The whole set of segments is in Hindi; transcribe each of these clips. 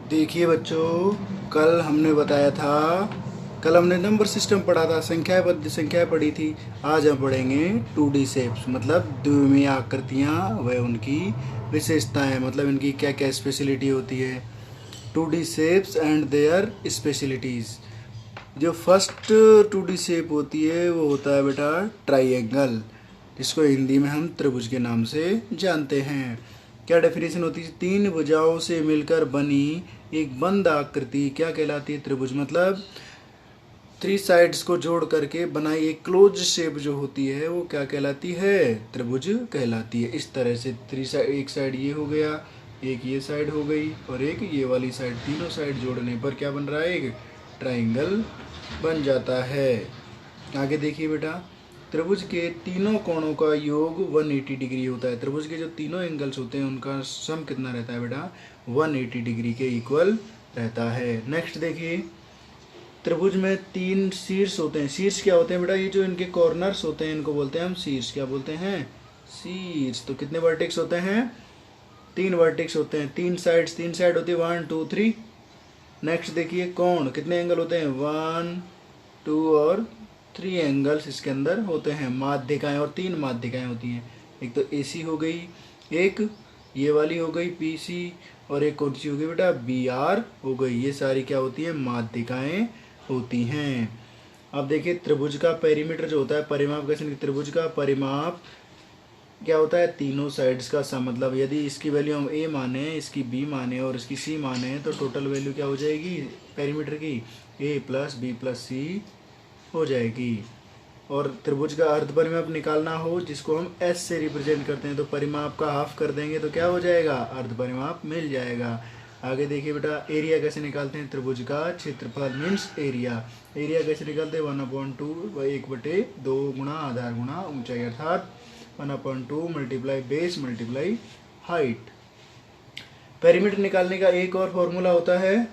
देखिए बच्चों, कल हमने नंबर सिस्टम पढ़ा था, संख्याएं पढ़ी थी। आज हम पढ़ेंगे 2D शेप्स, मतलब द्विमीय आकृतियाँ व उनकी विशेषताएं, मतलब इनकी क्या क्या स्पेशलिटी होती है। 2D shapes and their specialities. जो फर्स्ट 2D शेप होती है वो होता है बेटा ट्राइंगल, जिसको हिंदी में हम त्रिभुज के नाम से जानते हैं। क्या डेफिनेशन होती है? तीन भुजाओं से मिलकर बनी एक बंद आकृति क्या कहलाती है? त्रिभुज। मतलब थ्री साइड्स को जोड़ करके बनाई एक क्लोज शेप जो होती है वो क्या कहलाती है? त्रिभुज कहलाती है। इस तरह से थ्री साइड, एक साइड ये हो गया, एक ये साइड हो गई और एक ये वाली साइड, तीनों साइड जोड़ने पर क्या बन रहा है? एक ट्राइंगल बन जाता है। आगे देखिए बेटा, त्रिभुज के तीनों कोणों का योग 180 डिग्री होता है। त्रिभुज के जो तीनों एंगल्स होते हैं उनका सम कितना रहता है बेटा? 180 डिग्री के इक्वल रहता है। नेक्स्ट देखिए, त्रिभुज में तीन शीर्ष होते हैं। शीर्ष क्या होते हैं बेटा? ये जो इनके कॉर्नर्स होते हैं इनको बोलते हैं हम शीर्ष। क्या बोलते हैं? शीर्ष। तो कितने वर्टेक्स होते हैं? तीन वर्टेक्स होते हैं। तीन साइड होती है, 1 2 3। नेक्स्ट देखिए, कोण कितने एंगल होते हैं? 1 2 और 3 एंगल्स इसके अंदर होते हैं। माध्यिकाएं, और तीन माध्यिकाएं होती हैं। एक तो AC हो गई, एक ये वाली हो गई PC, और एक कौन सी हो गई बेटा? BR हो गई। ये सारी क्या होती है? माध्यिकाएं होती हैं। अब देखिए, त्रिभुज का पेरीमीटर जो होता है, परिमाप कैसे? त्रिभुज का परिमाप क्या होता है? तीनों साइड्स का सम। मतलब यदि इसकी वैल्यू हम A माने, इसकी B माने और इसकी C माने तो टोटल वैल्यू क्या हो जाएगी पेरीमीटर की? A plus B plus C हो जाएगी। और त्रिभुज का अर्ध परिमाप निकालना हो, जिसको हम S से रिप्रेजेंट करते हैं, तो परिमाप का हाफ कर देंगे तो क्या हो जाएगा? अर्ध परिमाप मिल जाएगा। आगे देखिए बेटा, एरिया कैसे निकालते हैं? त्रिभुज का क्षेत्रफल मीन्स एरिया। एरिया कैसे निकालते हैं? 1/2 1/2 गुणा आधार गुणा ऊंचाई, अर्थात 1/2 multiply base multiply height. Perimeter निकालने का एक और फॉर्मूला होता है,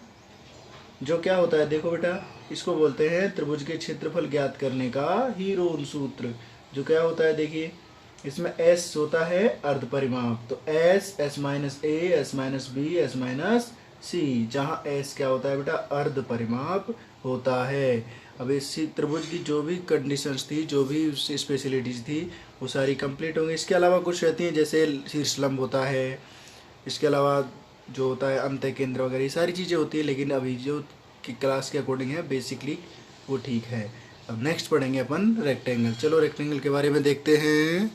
जो क्या होता है? देखो बेटा, इसको बोलते हैं त्रिभुज के क्षेत्रफल ज्ञात करने का हीरोन सूत्र। जो क्या होता है? देखिए, इसमें S होता है अर्ध परिमाप, तो S minus A, S minus B, S minus C, जहाँ S क्या होता है बेटा? अर्ध परिमाप होता है। अब इस त्रिभुज की जो भी कंडीशंस थी, जो भी स्पेशलिटीज थी, वो सारी कंप्लीट होंगी। इसके अलावा कुछ रहती हैं, जैसे शीर्षलंब होता है, इसके अलावा जो होता है अंत्य केंद्र वगैरह, ये सारी चीज़ें होती है। लेकिन अभी जो कि क्लास के अकॉर्डिंग है, बेसिकली वो ठीक है। अब नेक्स्ट पढ़ेंगे अपन रेक्टेंगल। चलो रेक्टेंगल के बारे में देखते हैं।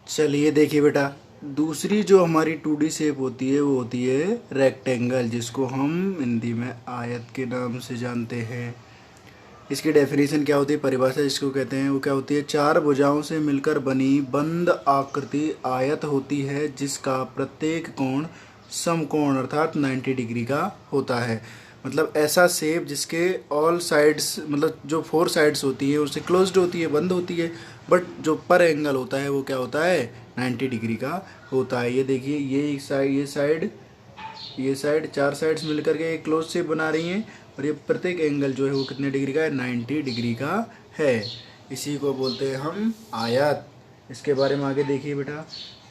चलिए देखिए बेटा, दूसरी जो हमारी 2D शेप होती है वो होती है रेक्टेंगल, जिसको हम हिंदी में आयत के नाम से जानते हैं। इसकी डेफिनेशन क्या होती है? परिभाषा जिसको कहते हैं वो क्या होती है? चार भुजाओं से मिलकर बनी बंद आकृति आयत होती है, जिसका प्रत्येक कोण समकोण अर्थात 90 डिग्री का होता है। मतलब ऐसा शेप जिसके ऑल साइड्स, मतलब जो 4 साइड्स होती है उससे क्लोज्ड होती है, बंद होती है, बट जो पर एंगल होता है वो क्या होता है? 90 डिग्री का होता है। ये देखिए, ये साइड चार साइड्स मिलकर के एक क्लोज शेप बना रही हैं, और ये प्रत्येक एंगल जो है वो कितने डिग्री का है? 90 डिग्री का है। इसी को बोलते हैं हम आयत। इसके बारे में आगे देखिए बेटा,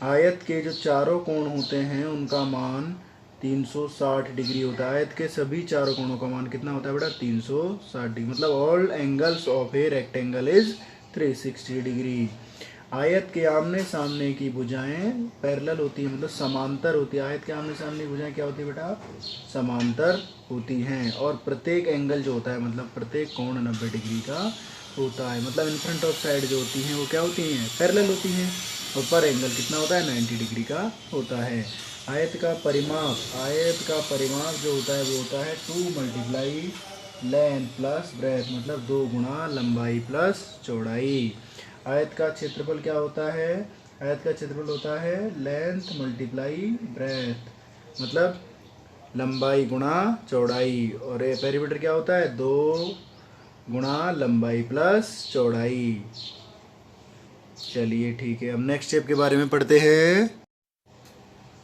आयत के जो चारों कोण होते हैं उनका मान 360 डिग्री होता है। आयत के सभी चारों कोणों का मान कितना होता है बेटा? 360 डिग्री। मतलब all angles of a rectangle is 360 degree. आयत के आमने सामने की भुजाएं पैरेलल होती है, मतलब समांतर होती है। आयत के आमने सामने की भुजाएं क्या होती है बेटा? समांतर होती हैं। और प्रत्येक एंगल जो होता है, मतलब प्रत्येक कोण 90 डिग्री का होता है। मतलब इन फ्रंट ऑफ साइड जो होती हैं वो क्या होती हैं? पैरेलल होती हैं। और पर एंगल कितना होता है? 90 डिग्री का होता है। आयत का परिमाप जो होता है वो होता है 2 मल्टीप्लाई लेंथ प्लस ब्रेथ, मतलब 2 गुणा लंबाई प्लस चौड़ाई। आयत का क्षेत्रफल क्या होता है? आयत का क्षेत्रफल होता है लेंथ मल्टीप्लाई ब्रेथ, मतलब लंबाई गुणा चौड़ाई। और पेरीमीटर क्या होता है? 2 गुणा लंबाई प्लस चौड़ाई। चलिए ठीक है, अब नेक्स्ट शेप के बारे में पढ़ते हैं।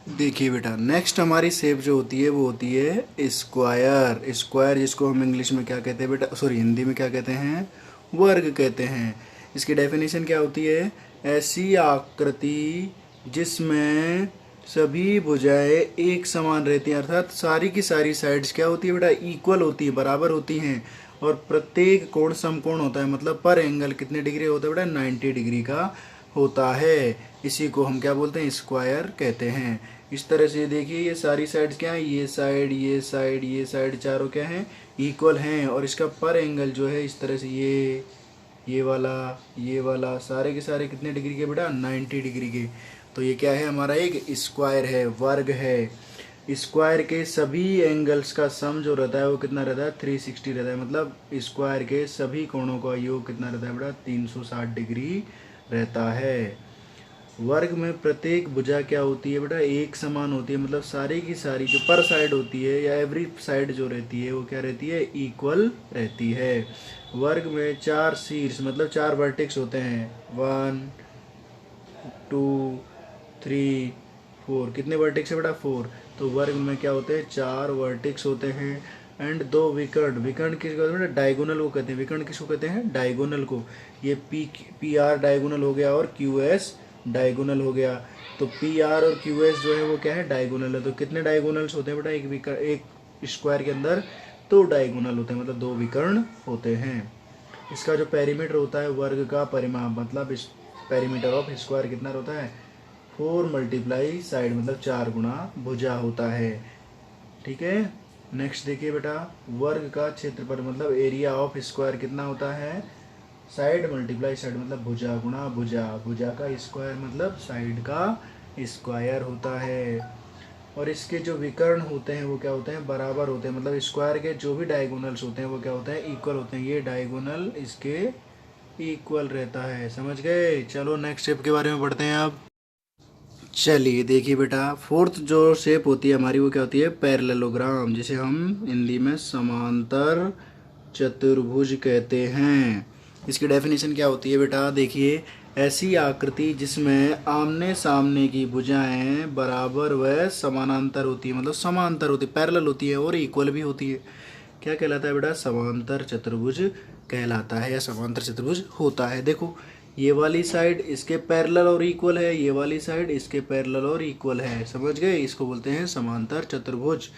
देखिए बेटा, नेक्स्ट हमारी शेप जो होती है वो होती है स्क्वायर। स्क्वायर जिसको हम इंग्लिश में क्या कहते हैं बेटा? सॉरी, हिंदी में क्या कहते हैं? वर्ग कहते हैं। इसकी डेफिनेशन क्या होती है? ऐसी आकृति जिसमें सभी भुजाएं एक समान रहती हैं, अर्थात सारी की सारी साइड्स क्या होती है बेटा, इक्वल होती है, बराबर होती हैं। और प्रत्येक कोण समकोण होता है, मतलब पर एंगल कितने डिग्री होता है बेटा, 90 डिग्री का होता है। इसी को हम क्या बोलते हैं, स्क्वायर कहते हैं। इस तरह से देखिए ये सारी साइड्स क्या है, ये साइड ये साइड ये साइड चारों क्या हैं, इक्वल हैं। और इसका पर एंगल जो है इस तरह से ये वाला सारे के सारे कितने डिग्री के बेटा, 90 डिग्री के। तो ये क्या है, हमारा एक स्क्वायर है, वर्ग है। स्क्वायर के सभी एंगल्स का सम जो रहता है वो कितना रहता है, 360 रहता है। मतलब स्क्वायर के सभी कोणों का योग कितना रहता है बेटा, 360 डिग्री रहता है। वर्ग में प्रत्येक भुजा क्या होती है बेटा, एक समान होती है। मतलब सारी की सारी जो पर साइड होती है या एवरी साइड जो रहती है वो क्या रहती है, इक्वल रहती है। वर्ग में 4 शीर्ष मतलब 4 वर्टेक्स होते हैं, 1 2 3 4। कितने वर्टेक्स है बेटा, 4। तो वर्ग में क्या होते हैं, 4 वर्टेक्स होते हैं। एंड 2 विकर्ण। विकर्ण किसको कहते हैं, डायगोनल को कहते हैं। विकर्ण किसको कहते हैं, डायगोनल को। ये पी आर डायगोनल हो गया और क्यू एस डायगोनल हो गया। तो पी आर और क्यू एस जो है वो क्या है, डायगोनल है। तो कितने डायगोनल्स होते हैं बेटा, एक स्क्वायर के अंदर 2 डायगोनल होते हैं, मतलब 2 विकर्ण होते हैं। इसका जो पेरीमीटर होता है, वर्ग का परिमाप, मतलब इस पेरीमीटर ऑफ स्क्वायर कितना होता है, 4 मल्टीप्लाई साइड, मतलब 4 गुना भुजा होता है। ठीक है। नेक्स्ट देखिए बेटा, वर्ग का क्षेत्रफल मतलब एरिया ऑफ स्क्वायर कितना होता है, साइड मल्टीप्लाई साइड, मतलब भुजा गुणा भुजा। भुजा का स्क्वायर मतलब साइड का स्क्वायर होता है। और इसके जो विकर्ण होते हैं वो क्या होते हैं, बराबर होते हैं। मतलब स्क्वायर के जो भी डायगोनल्स होते हैं वो क्या होते हैं, इक्वल होते हैं। ये डायगोनल इसके इक्वल रहता है। समझ गए। चलो नेक्स्ट स्टेप के बारे में पढ़ते हैं अब। चलिए देखिए बेटा, फोर्थ जो शेप होती है हमारी वो क्या होती है, पैरेललोग्राम, जिसे हम हिंदी में समांतर चतुर्भुज कहते हैं। इसकी डेफिनेशन क्या होती है बेटा, देखिए, ऐसी आकृति जिसमें आमने सामने की भुजाएं बराबर व समानांतर होती है, मतलब समांतर होती है, पैरेलल होती है और इक्वल भी होती है। क्या कहलाता है बेटा, समांतर चतुर्भुज कहलाता है या समांतर चतुर्भुज होता है। देखो, ये वाली साइड इसके पैरेलल और इक्वल है, ये वाली साइड इसके पैरेलल और इक्वल है। समझ गए। इसको बोलते हैं समांतर चतुर्भुज।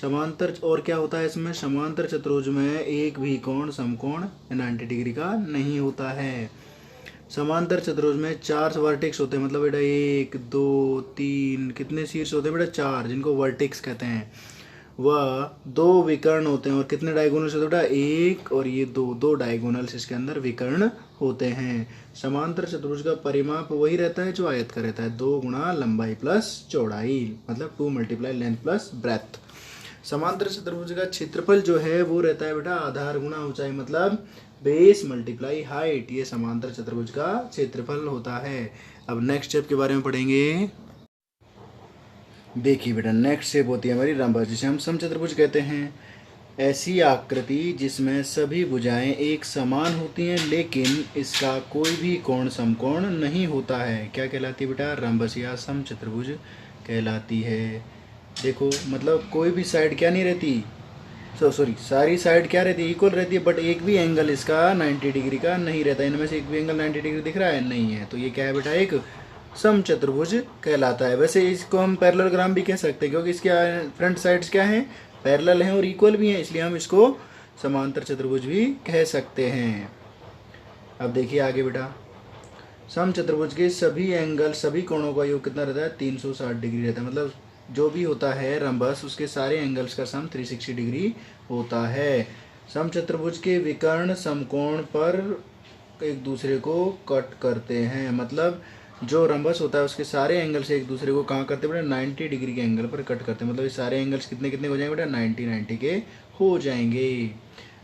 समांतर और क्या होता है इसमें, समांतर चतुर्भुज में एक भी कोण समकोण 90 डिग्री का नहीं होता है। समांतर चतुर्भुज में 4 वर्टेक्स होते हैं, मतलब बेटा 1 2 3 कितने शीर्ष होते हैं बेटा, 4, जिनको वर्टेक्स कहते हैं। वह 2 विकर्ण होते हैं। और कितने डायगोनल्स होते हैं बेटा, 1 और ये 2 डायगोनल्स इसके अंदर विकर्ण होते हैं। समांतर चतुर्भुज का परिमाप वही रहता है जो आयत का रहता है, 2 गुणा लंबाई प्लस चौड़ाई, मतलब 2 मल्टीप्लाई लेंथ प्लस ब्रेथ। समांतर चतुर्भुज का क्षेत्रफल जो है वो रहता है बेटा आधार गुणा ऊंचाई, मतलब बेस मल्टीप्लाई हाइट। ये समांतर चतुर्भुज का क्षेत्रफल होता है। अब नेक्स्ट स्टेप के बारे में पढ़ेंगे। देखिए बेटा, नेक्स्ट शेप होती है हमारी रंबस, जिसे हम समचतुर्भुज कहते हैं। ऐसी आकृति जिसमें सभी भुजाएं एक समान होती हैं लेकिन इसका कोई भी कोण समकोण नहीं होता है, क्या कहलाती है बेटा, रंबस या समचतुर्भुज कहलाती है। देखो, मतलब कोई भी साइड क्या नहीं रहती, सारी साइड क्या रहती है, इक्वल रहती है, बट एक भी एंगल इसका 90 डिग्री का नहीं रहता। इनमें से एक भी एंगल 90 डिग्री दिख रहा है, नहीं है। तो ये क्या है बेटा, एक समचतुर्भुज कहलाता है। वैसे इसको हम पैरेललोग्राम भी कह सकते हैं, क्योंकि इसके फ्रंट साइड्स क्या हैं, पैरेलल हैं और इक्वल भी हैं, इसलिए हम इसको समांतर चतुर्भुज भी कह सकते हैं। अब देखिए आगे बेटा, समचतुर्भुज के सभी एंगल सभी कोणों का योग कितना रहता है, 360 डिग्री रहता है। मतलब जो भी होता है रंबस, उसके सारे एंगल्स का सम 360 डिग्री होता है। समचतुर्भुज के विकर्ण समकोण पर एक दूसरे को कट करते हैं। मतलब जो रंबस होता है उसके सारे एंगल से एक दूसरे को कहाँ करते हैं बेटा, 90 डिग्री के एंगल पर कट करते हैं। मतलब ये सारे एंगल्स कितने कितने हो जाएंगे बेटा, 90 के हो जाएंगे।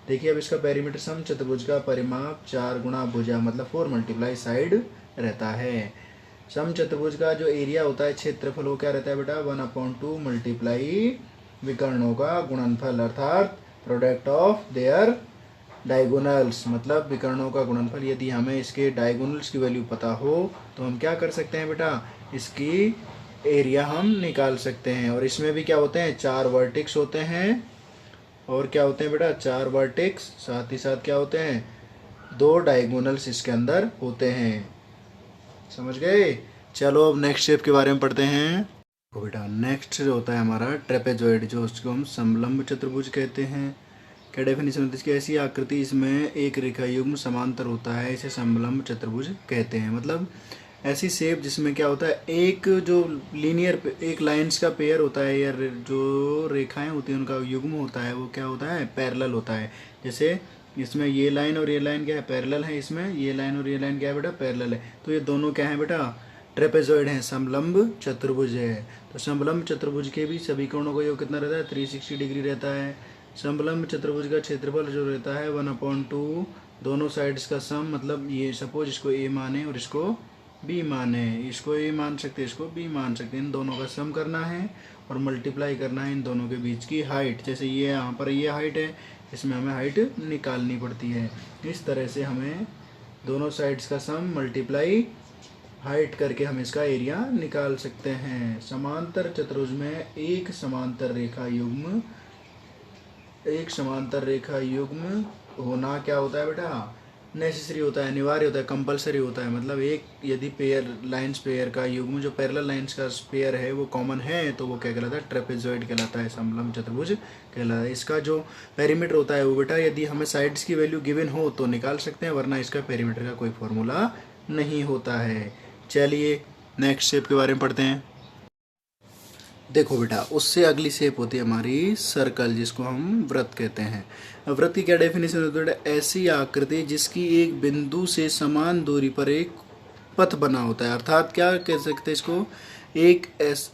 देखिए अब इसका पेरीमीटर, समचतुर्भुज का परिमाप 4 गुणा भुजा, मतलब 4 मल्टीप्लाई साइड रहता है। समचतुर्भुज का जो एरिया होता है, क्षेत्रफल, वो क्या रहता है बेटा, 1/2 मल्टीप्लाई विकर्णों का गुणनफल, अर्थात प्रोडक्ट ऑफ देयर डायगोनल्स, मतलब विकर्णों का गुणनफल। यदि हमें इसके डायगोनल्स की वैल्यू पता हो तो हम क्या कर सकते हैं बेटा, इसकी एरिया हम निकाल सकते हैं। और इसमें भी क्या होते हैं, 4 वर्टेक्स होते हैं। और क्या होते हैं बेटा, 4 वर्टेक्स, साथ ही साथ क्या होते हैं, 2 डायगोनल्स इसके अंदर होते हैं। समझ गए। चलो अब नेक्स्ट शेप के बारे में पढ़ते हैं। तो बेटा नेक्स्ट होता है हमारा ट्रेपेजॉइड, जो उसको हम समलंब चतुर्भुज कहते हैं। क्या डेफिनेशन होती है इसकी? ऐसी आकृति इसमें एक रेखा युग्म समांतर होता है, इसे समलंब चतुर्भुज कहते हैं। मतलब ऐसी शेप जिसमें क्या होता है, एक जो लीनियर एक लाइंस का पेयर होता है या जो रेखाएं होती हैं उनका युग्म होता है, वो क्या होता है, पैरेलल होता है। जैसे इसमें ये लाइन और ये लाइन क्या है, पैरेलल है। इसमें ये लाइन और ये लाइन क्या है बेटा, पैरेलल है। तो ये दोनों क्या है बेटा, ट्रेपेजॉइड है, समलंब चतुर्भुज है। तो समलंब चतुर्भुज के भी सभी कोणों का योग कितना रहता है, 360 डिग्री रहता है। समलंब चतुर्भुज का क्षेत्रफल जो रहता है 1/2, दोनों साइड्स का सम, मतलब ये सपोज इसको ए माने और इसको बी माने, इसको ए मान सकते हैं, इसको बी मान सकते हैं, इन दोनों का सम करना है और मल्टीप्लाई करना है इन दोनों के बीच की हाइट। जैसे ये यहाँ पर ये हाइट है, इसमें हमें हाइट निकालनी पड़ती है। इस तरह से हमें दोनों साइड्स का सम मल्टीप्लाई हाइट करके हम इसका एरिया निकाल सकते हैं। समांतर चतुर्भुज में एक समांतर रेखा युग्म होना क्या होता है बेटा, नेसेसरी होता है, अनिवार्य होता है, कंपलसरी होता है। मतलब एक यदि पेयर लाइंस पेयर का युग्म जो पैरेलल लाइंस का पेयर है वो कॉमन है तो वो क्या कहलाता है, ट्रेपेजॉइड कहलाता है, समलंब चतुर्भुज कहलाता है। इसका जो पेरीमीटर होता है वो बेटा यदि हमें साइड्स की वैल्यू गिवन हो तो निकाल सकते हैं, वरना इसका पेरीमीटर का कोई फॉर्मूला नहीं होता है। चलिए नेक्स्ट शेप के बारे में पढ़ते हैं। देखो बेटा, उससे अगली शेप होती है हमारी सर्कल, जिसको हम वृत्त कहते हैं। अब वृत्त की क्या डेफिनेशन होती है बेटा, ऐसी आकृति जिसकी एक बिंदु से समान दूरी पर एक पथ बना होता है। अर्थात क्या कह सकते हैं इसको,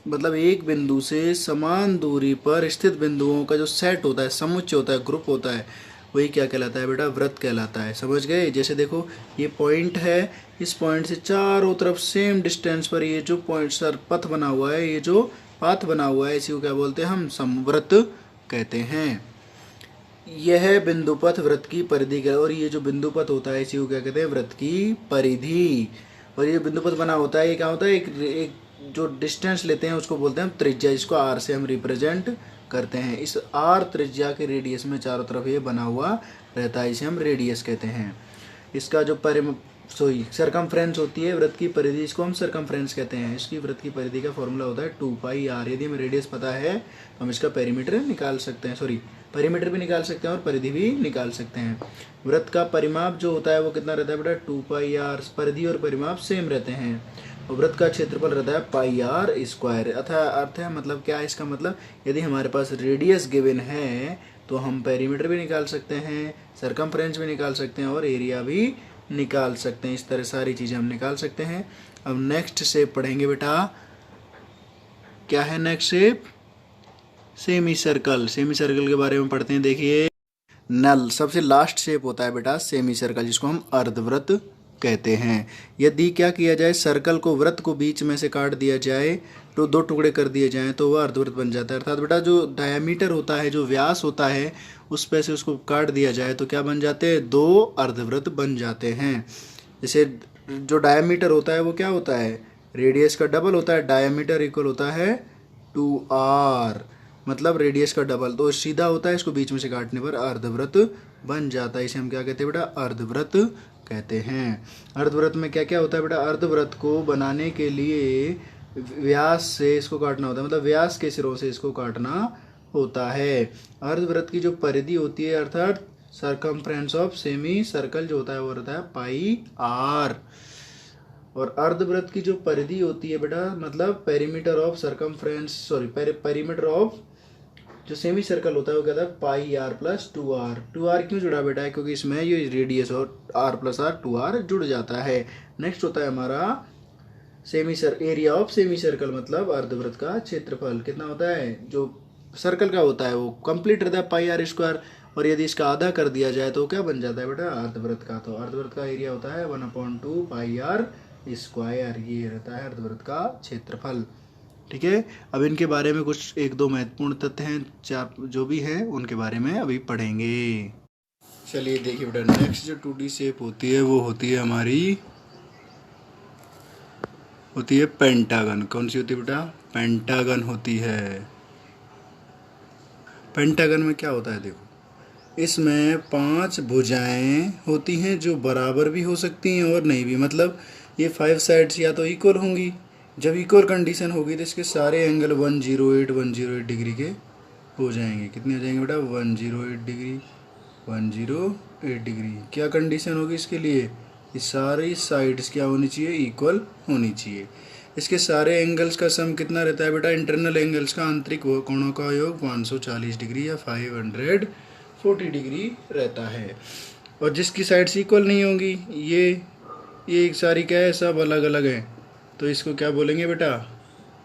मतलब एक बिंदु से समान दूरी पर स्थित बिंदुओं का जो सेट होता है, समुच्चय होता है, ग्रुप होता है, वही क्या कहलाता है बेटा, वृत्त कहलाता है। समझ गए? जैसे देखो ये पॉइंट है, इस पॉइंट से चारों तरफ सेम डिस्टेंस पर ये जो पॉइंट सर पथ बना हुआ है, ये जो पाथ बना हुआ है, इसी को क्या बोलते हैं हम, समवृत्त कहते हैं। यह बिंदुपथ वृत्त की परिधि का, और ये जो बिंदुपथ होता है इसी को क्या कहते हैं, वृत्त की परिधि। और ये बिंदुपथ बना होता है, ये क्या होता है, एक जो डिस्टेंस लेते हैं उसको बोलते हैं हम त्रिज्या, जिसको आर से हम रिप्रेजेंट करते हैं। इस आर त्रिज्या के रेडियस में चारों तरफ ये बना हुआ रहता है, इसे हम रेडियस कहते हैं। इसका जो सरकमफ्रेंस होती है वृत्त की परिधि, इसको हम सरकमफ्रेंस कहते हैं। इसकी वृत्त की परिधि का फॉर्मूला होता है 2πr। यदि हमें रेडियस पता है तो हम इसका पेरीमीटर निकाल सकते हैं, पेरीमीटर भी निकाल सकते हैं और परिधि भी निकाल सकते हैं। वृत्त का परिमाप जो होता है वो कितना रहता है बेटा, 2πr। परिधि और परिमाप सेम रहते हैं। और वृत्त का क्षेत्रफल रहता है πr²। अर्थ है मतलब क्या है इसका मतलब, यदि हमारे पास रेडियस गिवन है तो हम पेरीमीटर भी निकाल सकते हैं, सरकमफ्रेंस भी निकाल सकते हैं और एरिया भी निकाल सकते हैं। इस तरह सारी चीज़ें हम निकाल सकते हैं। अब नेक्स्ट शेप पढ़ेंगे बेटा, क्या है next shape, semi circle. Semi circle के बारे में पढ़ते हैं। देखिए नल सबसे लास्ट शेप होता है बेटा सेमी सर्कल, जिसको हम अर्धवृत्त कहते हैं। यदि क्या किया जाए, सर्कल को वृत्त को बीच में से काट दिया जाए तो 2 टुकड़े कर दिए जाएं तो वह अर्धवृत्त बन जाता है। अर्थात बेटा जो डायमीटर होता है, जो व्यास होता है, उस पे से उसको काट दिया जाए तो क्या बन जाते हैं, 2 अर्धवृत्त बन जाते हैं। जैसे जो डायमीटर होता है वो क्या होता है, रेडियस का डबल होता है। डायमीटर इक्वल होता है 2r, मतलब रेडियस का डबल। तो सीधा होता है, इसको बीच में से काटने पर अर्धवृत्त बन जाता है। इसे हम क्या कहते हैं बेटा, अर्धवृत्त कहते हैं। अर्धवृत्त में क्या क्या होता है बेटा, अर्धवृत्त को बनाने के लिए व्यास से इसको काटना होता है, मतलब व्यास के सिरों से इसको काटना होता है। अर्धवृत्त की जो परिधि होती है, अर्थात सरकमफ्रेंस ऑफ सेमी सर्कल जो होता है वो रहता है πr। और अर्धवृत्त की जो परिधि होती है बेटा, मतलब पेरीमीटर ऑफ पेरीमीटर ऑफ जो सेमी सर्कल होता है वो कहता है πr+2r। 2r क्यों जुड़ा बेटा है, क्योंकि इसमें ये रेडियस और r+r 2r जुड़ जाता है। नेक्स्ट होता है हमारा एरिया ऑफ सेमी सर्कल, मतलब अर्धवृत्त का क्षेत्रफल कितना होता है, जो सर्कल का होता है वो कंप्लीट रहता है πr²। और यदि इसका आधा कर दिया जाए तो क्या बन जाता है बेटा, अर्धवृत्त का। तो अर्धवृत्त का एरिया होता है 1/2 πr²। ये रहता है अर्धवृत्त का क्षेत्रफल। ठीक है, अब इनके बारे में कुछ 1-2 महत्वपूर्ण तथ्य हैं, 4 जो भी हैं उनके बारे में अभी पढ़ेंगे। चलिए देखिए बेटा, नेक्स्ट जो 2D शेप होती है वो होती है हमारी पेंटागन। कौन सी होती है बेटा, पेंटागन होती है। पेंटागन में क्या होता है, देखो इसमें 5 भुजाएं होती हैं जो बराबर भी हो सकती हैं और नहीं भी। मतलब ये 5 साइड्स या तो इक्वल होंगी जब इक्वल कंडीशन होगी तो इसके सारे एंगल 108 डिग्री के हो जाएंगे। कितने हो जाएंगे बेटा? 108 डिग्री, 108 डिग्री। क्या कंडीशन होगी इसके लिए? ये सारी साइड्स क्या होनी चाहिए? इक्वल होनी चाहिए। इसके सारे एंगल्स का सम कितना रहता है बेटा? इंटरनल एंगल्स का आंतरिक कोणों का योग 540 डिग्री या 540 डिग्री रहता है। और जिसकी साइड्स इक्वल नहीं होंगी, ये एक सारी क्या है, सब अलग अलग है, तो इसको क्या बोलेंगे बेटा?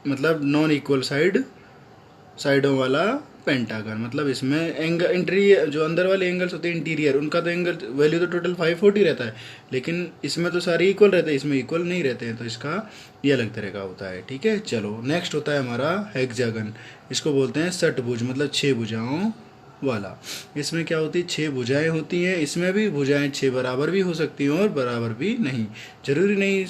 मतलब नॉन इक्वल साइडों वाला पेंटागन। मतलब इसमें एंगल इंटीरियर जो अंदर वाले एंगल्स होते हैं इंटीरियर, उनका तो एंगल वैल्यू तो टोटल 540 रहता है, लेकिन इसमें तो सारे इक्वल रहते हैं, इसमें इक्वल नहीं रहते हैं, तो इसका ये अलग तरह का होता है। ठीक है, चलो नेक्स्ट होता है हमारा हेक्सागन। इसको बोलते हैं षटभुज, मतलब 6 भुजाओं वाला। इसमें क्या होती है? 6 भुजाएं होती हैं। इसमें भी भुजाएं 6 बराबर भी हो सकती हैं और बराबर भी नहीं। जरूरी नहीं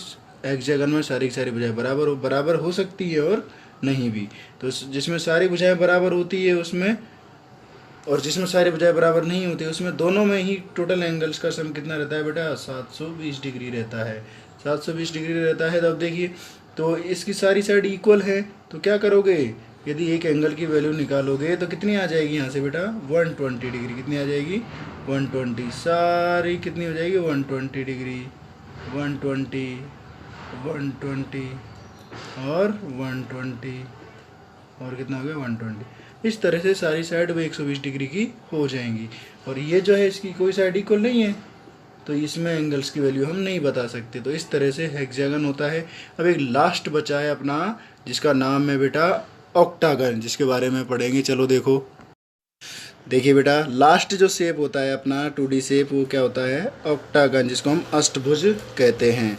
हेक्सागन में सारी की सारी भुजाएं बराबर हो सकती है और नहीं भी। तो जिसमें सारी भुजाएं बराबर होती है उसमें, और जिसमें सारी भुजाएं बराबर नहीं होती उसमें, दोनों में ही टोटल एंगल्स का सम कितना रहता है बेटा? 720 डिग्री रहता है। 720 डिग्री रहता है। तो अब देखिए, तो इसकी सारी साइड इक्वल है, तो क्या करोगे? यदि एक एंगल की वैल्यू निकालोगे तो कितनी आ जाएगी यहाँ से बेटा? 120 डिग्री। कितनी आ जाएगी? 120। सारी कितनी हो जाएगी? 120 डिग्री, 120, 120 और 120, और कितना हो गया? 120। इस तरह से सारी साइड वो 120 डिग्री की हो जाएंगी। और ये जो है इसकी कोई साइड इक्वल नहीं है, तो इसमें एंगल्स की वैल्यू हम नहीं बता सकते। तो इस तरह से हेक्सागन होता है। अब एक लास्ट बचा है अपना, जिसका नाम है बेटा ऑक्टागन, जिसके बारे में पढ़ेंगे। चलो देखो, देखिए बेटा, लास्ट जो शेप होता है अपना 2D शेप, वो क्या होता है? ऑक्टागन, जिसको हम अष्टभुज कहते हैं।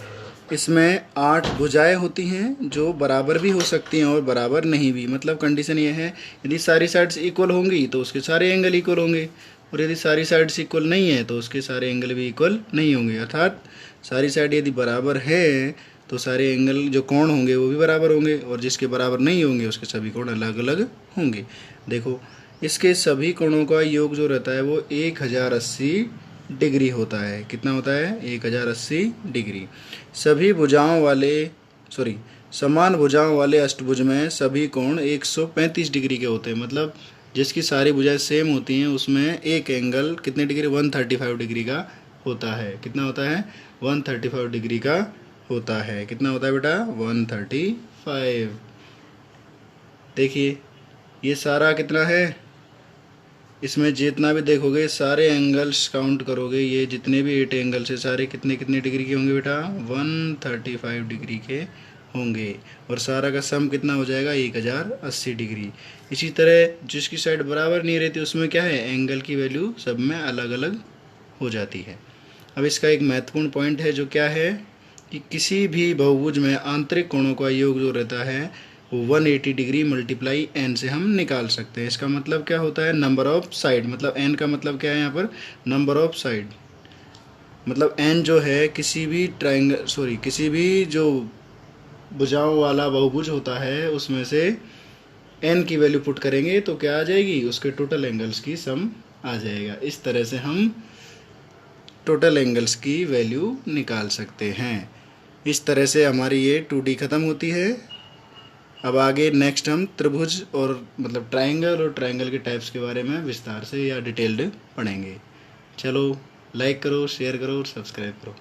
इसमें 8 भुजाएं होती हैं जो बराबर भी हो सकती हैं और बराबर नहीं भी। मतलब कंडीशन ये है, यदि सारी साइड्स इक्वल होंगी तो उसके सारे एंगल इक्वल होंगे, और यदि सारी साइड्स इक्वल नहीं है तो उसके सारे एंगल भी इक्वल नहीं होंगे। अर्थात सारी साइड यदि बराबर है तो सारे एंगल जो कोण होंगे वो भी बराबर होंगे, और जिसके बराबर नहीं होंगे उसके सभी कोण अलग अलग होंगे। देखो, इसके सभी कोणों का योग जो रहता है वो 1080 डिग्री होता है। कितना होता है? 1080 डिग्री। सभी भुजाओं वाले समान भुजाओं वाले अष्टभुज में सभी कोण 135 डिग्री के होते हैं। मतलब जिसकी सारी भुजाएं सेम होती हैं उसमें एक एंगल कितने डिग्री? 135 डिग्री का होता है। कितना होता है? 135 डिग्री का होता है। कितना होता है बेटा? 135। देखिए, ये सारा कितना है? इसमें जितना भी देखोगे सारे एंगल्स काउंट करोगे, ये जितने भी 8 एंगल्स है सारे कितने कितने डिग्री के होंगे बेटा? 135 डिग्री के होंगे। और सारा का सम कितना हो जाएगा? 1080 डिग्री। इसी तरह जिसकी साइड बराबर नहीं रहती उसमें क्या है? एंगल की वैल्यू सब में अलग अलग हो जाती है। अब इसका एक महत्वपूर्ण पॉइंट है, जो क्या है कि किसी भी बहुभुज में आंतरिक कोणों का योग जो रहता है वो 180 डिग्री मल्टीप्लाई एन से हम निकाल सकते हैं। इसका मतलब क्या होता है? Number of side. मतलब एन का मतलब क्या है यहाँ पर? Number of side. मतलब एन जो है किसी भी जो भुजाओं वाला बहुभुज होता है उसमें से एन की वैल्यू पुट करेंगे तो क्या आ जाएगी? उसके टोटल एंगल्स की सम आ जाएगा। इस तरह से हम टोटल एंगल्स की वैल्यू निकाल सकते हैं। इस तरह से हमारी ये 2D ख़त्म होती है। अब आगे नेक्स्ट हम त्रिभुज और मतलब ट्रायंगल और ट्रायंगल के टाइप्स के बारे में विस्तार से या डिटेल्ड पढ़ेंगे। चलो, लाइक करो, शेयर करो और सब्सक्राइब करो।